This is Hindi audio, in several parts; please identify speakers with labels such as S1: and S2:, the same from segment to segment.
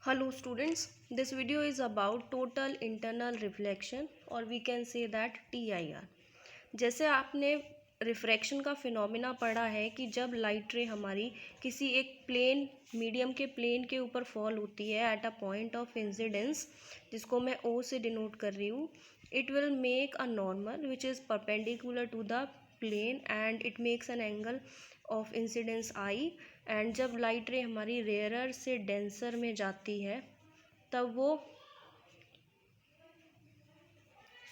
S1: Hello students, this video is about total internal reflection or we can say that TIR। जैसे आपने रिफ्रैक्शन का फिनोमिना पढ़ा है कि जब लाइट रे हमारी किसी एक प्लेन मीडियम के प्लेन के ऊपर फॉल होती है at a point of incidence, जिसको मैं O से डिनोट कर रही हूँ, it will make a normal which is perpendicular to the plane and it makes an angle of incidence I. And जब लाइट रे हमारी रेयरर से डेंसर में जाती है तब वो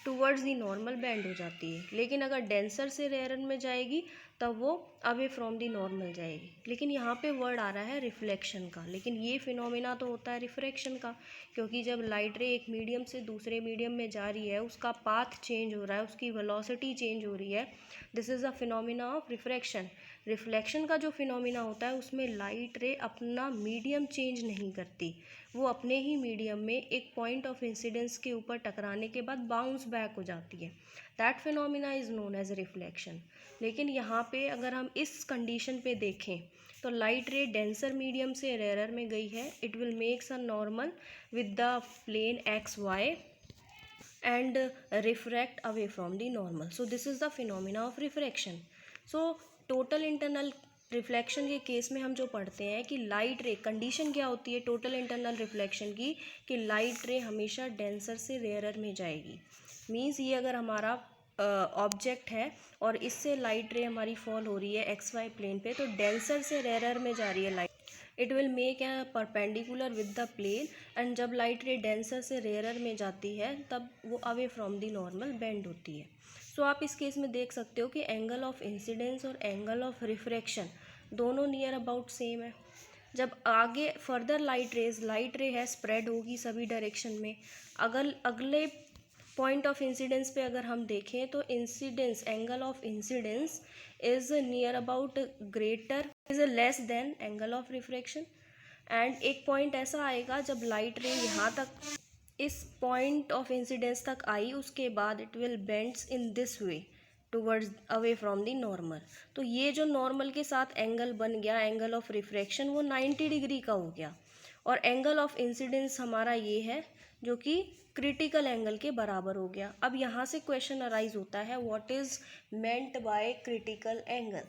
S1: टूवर्ड्स दी नॉर्मल बेंड हो जाती है, लेकिन अगर डेंसर से रेयरर में जाएगी तब वो अवे फ्रॉम दी नॉर्मल जाएगी। लेकिन यहाँ पे वर्ड आ रहा है रिफ्लेक्शन का, लेकिन ये फिनोमिना तो होता है रिफ्रैक्शन का, क्योंकि जब लाइट रे एक मीडियम से दूसरे मीडियम में जा रही है उसका पाथ चेंज हो रहा है, उसकी वेलोसिटी चेंज हो रही है। This is a phenomena of refraction. Reflection का जो फिनोमिना होता है उसमें लाइट रे अपना मीडियम चेंज नहीं करती, वो अपने ही मीडियम में एक पॉइंट ऑफ इंसिडेंस के ऊपर टकराने के बाद बाउंस बैक हो जाती है। That phenomena is known as reflection. लेकिन यहाँ पे अगर हम इस कंडीशन पे देखें तो लाइट रे डेंसर मीडियम से रेयरर में गई है, it will makes a normal with the plane X Y and refract away from the normal. So this is the phenomena of refraction. So total internal reflection के केस में हम जो पढ़ते हैं कि लाइट रे कंडीशन क्या होती है टोटल इंटरनल रिफ्लेक्शन की, कि लाइट रे हमेशा डेंसर से रेयरर में जाएगी। मींस ये अगर हमारा ऑब्जेक्ट है और इससे लाइट रे हमारी फॉल हो रही है एक्स वाई प्लेन पे, तो डेंसर से रेयरर में जा रही है light, it will make a perpendicular with the plane. And जब लाइट रे डेंसर से रेयरर में जाती है तब वो away from the normal bend होती है। सो आप इस केस में देख सकते हो कि एंगल ऑफ इंसिडेंस और एंगल ऑफ रिफ्रैक्शन दोनों नियर अबाउट सेम है। जब आगे फर्दर लाइट रे है स्प्रेड होगी सभी डायरेक्शन में, अगर अगले पॉइंट ऑफ इंसिडेंस पे अगर हम देखें तो incidence angle of incidence is near about greater is less than angle of refraction. And एक पॉइंट ऐसा आएगा जब लाइट रे यहाँ तक इस पॉइंट ऑफ इंसिडेंस तक आई, उसके बाद it will bends in this way towards away from the normal. तो ये जो नॉर्मल के साथ एंगल बन गया एंगल ऑफ रिफ्रैक्शन, वो 90 डिग्री का हो गया। और एंगल ऑफ इंसिडेंस हमारा ये है जो कि क्रिटिकल एंगल के बराबर हो गया। अब यहाँ से क्वेश्चन अराइज होता है what is meant by critical angle.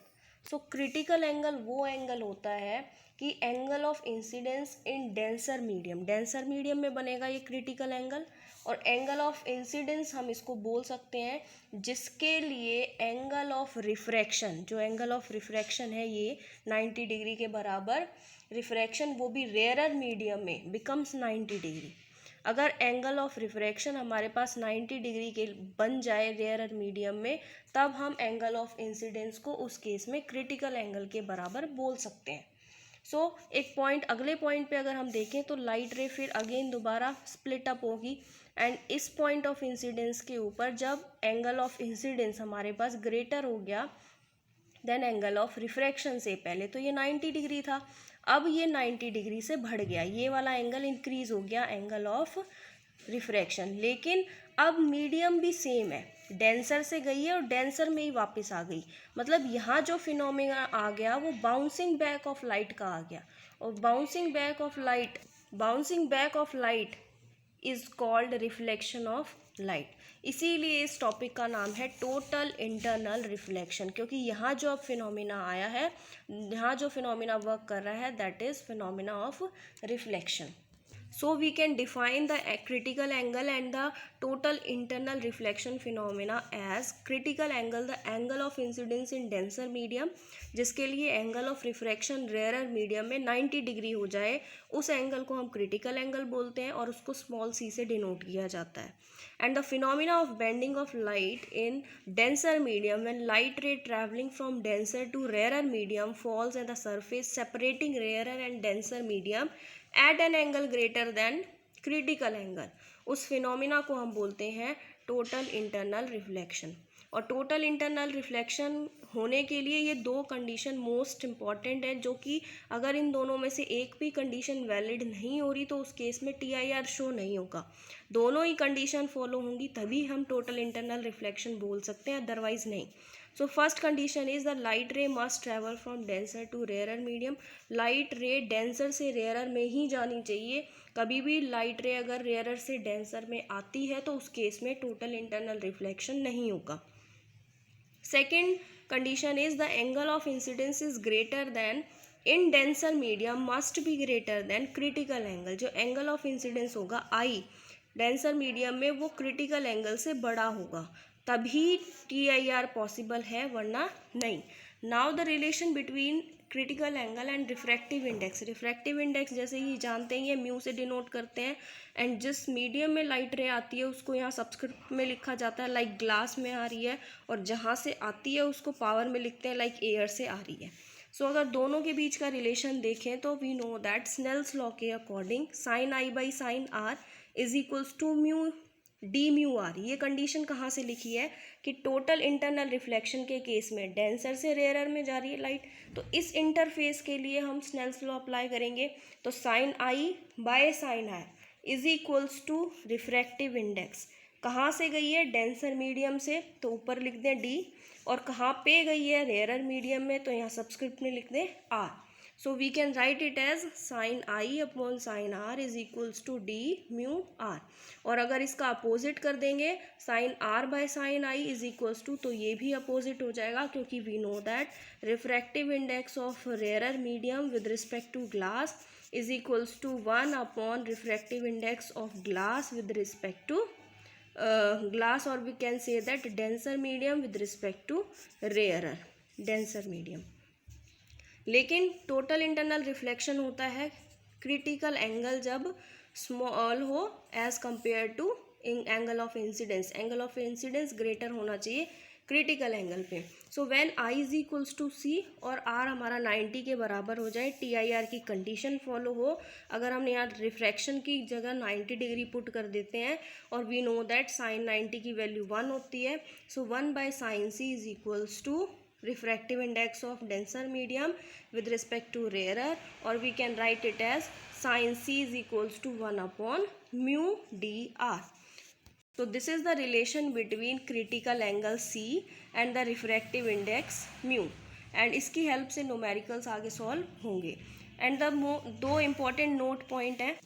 S1: So critical angle वो एंगल होता है कि angle of incidence in denser medium में बनेगा ये क्रिटिकल एंगल। और एंगल ऑफ इंसिडेंस हम इसको बोल सकते हैं जिसके लिए एंगल ऑफ रिफ्रैक्शन, जो एंगल ऑफ रिफ्रैक्शन है ये 90 डिग्री के बराबर, रिफ्रैक्शन वो भी रेयरर मीडियम में बिकम्स 90 डिग्री। अगर एंगल ऑफ रिफ्रैक्शन हमारे पास 90 डिग्री के बन जाए रेयरर मीडियम में, तब हम एंगल ऑफ इंसिडेंस को उस केस में क्रिटिकल एंगल के बराबर बोल सकते हैं। सो एक पॉइंट अगले पॉइंट पे अगर हम देखें तो लाइट रे फिर अगेन दोबारा स्प्लिट अप होगी एंड इस पॉइंट ऑफ इंसिडेंस के ऊपर जब एंगल ऑफ इंसिडेंस हमारे पास ग्रेटर हो गया देन एंगल ऑफ रिफ्रैक्शन से, पहले तो ये 90 डिग्री था, अब ये 90 डिग्री से बढ़ गया, ये वाला एंगल इंक्रीज हो गया एंगल ऑफ रिफ्रैक्शन। लेकिन अब मीडियम भी सेम है, डेंसर से गई है और डेंसर में ही वापस आ गई, मतलब यहाँ जो फिनोमेना आ गया वो बाउंसिंग बैक ऑफ लाइट का आ गया। और bouncing back of light is called reflection of light. इसीलिए इस टॉपिक का नाम है टोटल इंटरनल रिफ्लेक्शन, क्योंकि यहाँ जो अब फिनोमिना आया है, यहाँ जो फिनोमिना वर्क कर रहा है that is phenomena of reflection. So we can define the critical angle and the total internal reflection phenomena as critical angle, the angle of incidence in denser medium, जिसके लिए angle of refraction rarer medium में 90 डिग्री हो जाए, उस एंगल को हम क्रिटिकल एंगल बोलते हैं और उसको स्मॉल सी से डिनोट किया जाता है। And the phenomena of bending of light in denser medium when light ray traveling from denser to rarer medium falls at the surface separating rarer and denser medium at an angle greater than critical angle, उस फिनोमिना को हम बोलते हैं टोटल इंटरनल रिफ्लेक्शन। और टोटल इंटरनल रिफ्लेक्शन होने के लिए ये दो कंडीशन मोस्ट इम्पॉर्टेंट है, जो कि अगर इन दोनों में से एक भी कंडीशन वैलिड नहीं हो रही तो उस केस में TIR शो नहीं होगा। दोनों ही कंडीशन फॉलो होंगी तभी हम टोटल इंटरनल रिफ्लेक्शन बोल सकते हैं, अदरवाइज नहीं। So first condition is the light ray must travel from denser to rarer medium. Light ray denser से रेयरर में ही जानी चाहिए। कभी भी लाइट रे अगर रेयरर से डेंसर में आती है तो उस केस में टोटल इंटरनल रिफ्लेक्शन नहीं होगा। Second condition is the angle of incidence is greater then in denser medium must be greater than critical angle. जो एंगल ऑफ इंसिडेंस होगा आई डेंसर मीडियम में वो क्रिटिकल एंगल से बड़ा होगा, तभी TIR पॉसिबल है, वरना नहीं। Now the relation between critical angle and refractive index. Refractive index जैसे कि जानते ही म्यू से डिनोट करते हैं, एंड जिस मीडियम में लाइट रे आती है उसको यहाँ सबस्क्रिप्ट में लिखा जाता है, लाइक ग्लास में आ रही है, और जहाँ से आती है उसको पावर में लिखते हैं, लाइक एयर से आ रही है। सो अगर दोनों के बीच का रिलेशन देखें तो we know that Snell's law के according sine I by sine are is equals to mu D mu R. ये कंडीशन कहाँ से लिखी है कि टोटल इंटरनल रिफ्लेक्शन के केस में डेंसर से रेयरर में जा रही है लाइट, तो इस इंटरफेस के लिए हम स्नेल्स लॉ अप्लाई करेंगे। तो sine i by sine are is equals to refractive index. कहाँ से गई है? डेंसर मीडियम से, तो ऊपर लिख दें डी, और कहाँ पे गई है? रेयरर मीडियम में, तो यहाँ सबस्क्रिप्ट में लिख दें r. So we can write it as sine i upon sine are is equals to d mu r. और अगर इसका अपोजिट कर देंगे sine r by sine i is equals to, तो ये भी अपोजिट हो जाएगा, क्योंकि we know that refractive index of rarer medium with respect to glass is equals to 1 upon refractive index of glass with respect to glass, or we can say that denser medium with respect to rarer denser medium। लेकिन टोटल इंटरनल रिफ्लेक्शन होता है क्रिटिकल एंगल जब स्मॉल हो as compared to angle of incidence. Angle of incidence greater होना चाहिए क्रिटिकल एंगल पे। So when I is equals to C और आर हमारा 90 के बराबर हो जाए, TIR की कंडीशन फॉलो हो। अगर हम यहाँ रिफ्रैक्शन की जगह 90 डिग्री पुट कर देते हैं, और वी नो दैट साइन 90 की वैल्यू 1 होती है, so 1 by sine c is equals to refractive index of denser medium with respect to rarer, or we can write it as sin C is equals to 1 upon mu dr. So this is the relation between critical angle C and the refractive index mu, and इसकी हेल्प से न्यूमेरिकल्स आगे सॉल्व होंगे। एंड द दो इम्पॉर्टेंट नोट पॉइंट है।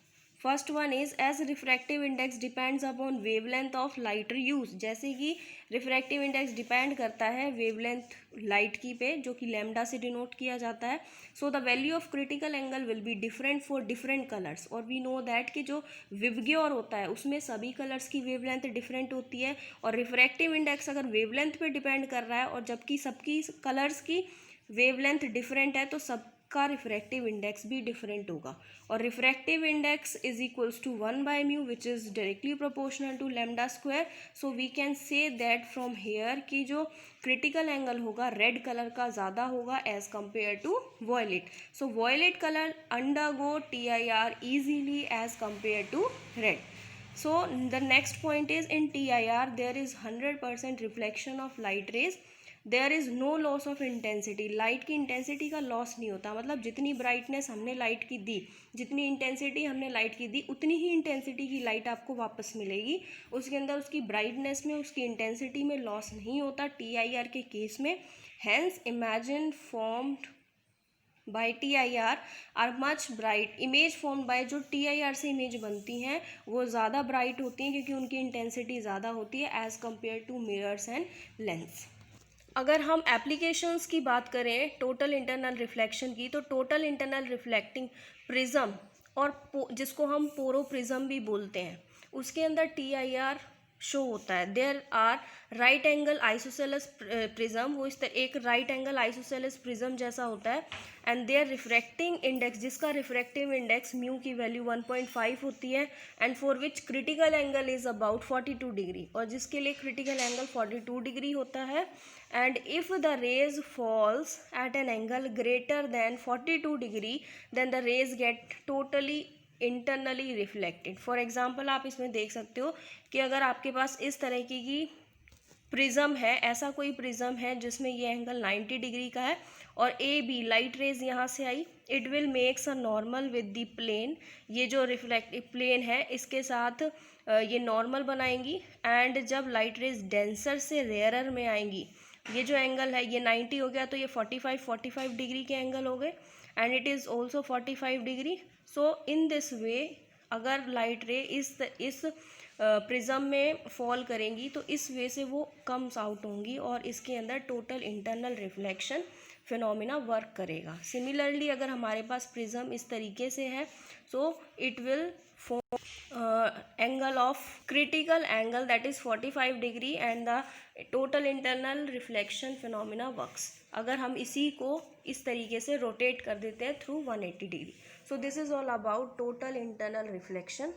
S1: First one is as refractive index depends upon wavelength of light used. जैसे कि रिफ्रैक्टिव इंडेक्स डिपेंड करता है वेवलेंथ लाइट की पे, जो कि लैम्डा से डिनोट किया जाता है। So the value of critical angle will be different for different colours, और वी नो दैट कि जो विवग्योर होता है उसमें सभी कलर्स की वेवलेंथ डिफरेंट होती है, और रिफ्रैक्टिव इंडेक्स अगर वेवलेंथ पे डिपेंड कर रहा है और जबकि सबकी कलर्स की वेवलेंथ डिफरेंट है, तो सबका रिफ्रैक्टिव इंडेक्स भी डिफरेंट होगा। और refractive index is equals to 1 by mu which is directly proportional to lambda square. So we can say that from here कि जो क्रिटिकल एंगल होगा रेड कलर का ज़्यादा होगा as compare to violet. So violet colour undergo TIR easily as compared to red. So the next point is in TIR there is 100% reflection of light rays. There is no loss of intensity. Light की इंटेंसिटी का लॉस नहीं होता, मतलब जितनी ब्राइटनेस हमने लाइट की दी, जितनी इंटेंसिटी हमने लाइट की दी, उतनी ही इंटेंसिटी की लाइट आपको वापस मिलेगी। उसके अंदर उसकी ब्राइटनेस में, उसकी इंटेंसिटी में लॉस नहीं होता TIR के केस में। Hence images formed by TIR are much bright. Image form by जो TIR से इमेज बनती हैं वो ज़्यादा ब्राइट होती हैं, क्योंकि उनकी इंटेंसिटी ज़्यादा होती है as compare to mirrors and lens. अगर हम एप्लीकेशंस की बात करें टोटल इंटरनल रिफ्लेक्शन की, तो टोटल इंटरनल रिफ्लेक्टिंग प्रिज्म, और जिसको हम पोरो प्रिज्म भी बोलते हैं, उसके अंदर TIR शो होता है। There are right angle isosceles prism, वो इस तरह एक राइट एंगल आइसोसेलेस प्रिज्म जैसा होता है, एंड देयर रिफ्रैक्टिंग इंडेक्स, जिसका रिफ्रैक्टिव इंडेक्स म्यू की वैल्यू 1.5 होती है, and for which critical angle is about 42 degree, और जिसके लिए क्रिटिकल एंगल 42 डिग्री होता है। And if the rays falls at an angle greater than 42 degree, then the rays get totally internally reflected. For example, आप इसमें देख सकते हो कि अगर आपके पास इस तरह की प्रिज्म है, ऐसा कोई प्रिज्म है जिसमें ये एंगल 90 डिग्री का है, और AB लाइट रेज यहाँ से आई, it will makes a normal with the plane. ये जो रिफ्लेक्टिव प्लेन है इसके साथ ये नॉर्मल बनाएंगी, एंड जब लाइट रेज डेंसर से रेयरर में आएंगी ये जो एंगल है ये 90 हो गया, तो ये 45 डिग्री के एंगल हो गए, and it is also 45 degree. So in this वे अगर लाइट रे इस प्रिज्म में फॉल करेंगी तो इस वे से वो कम्स आउट होंगी और इसके अंदर total internal reflection phenomena work करेगा। सिमिलरली अगर हमारे पास प्रिज्म इस तरीके से है, so it will angle of critical angle, that is 45 degree, and the total internal reflection phenomena works। अगर हम इसी को इस तरीके से रोटेट कर देते हैं through 180 degree. So this is all about total internal reflection.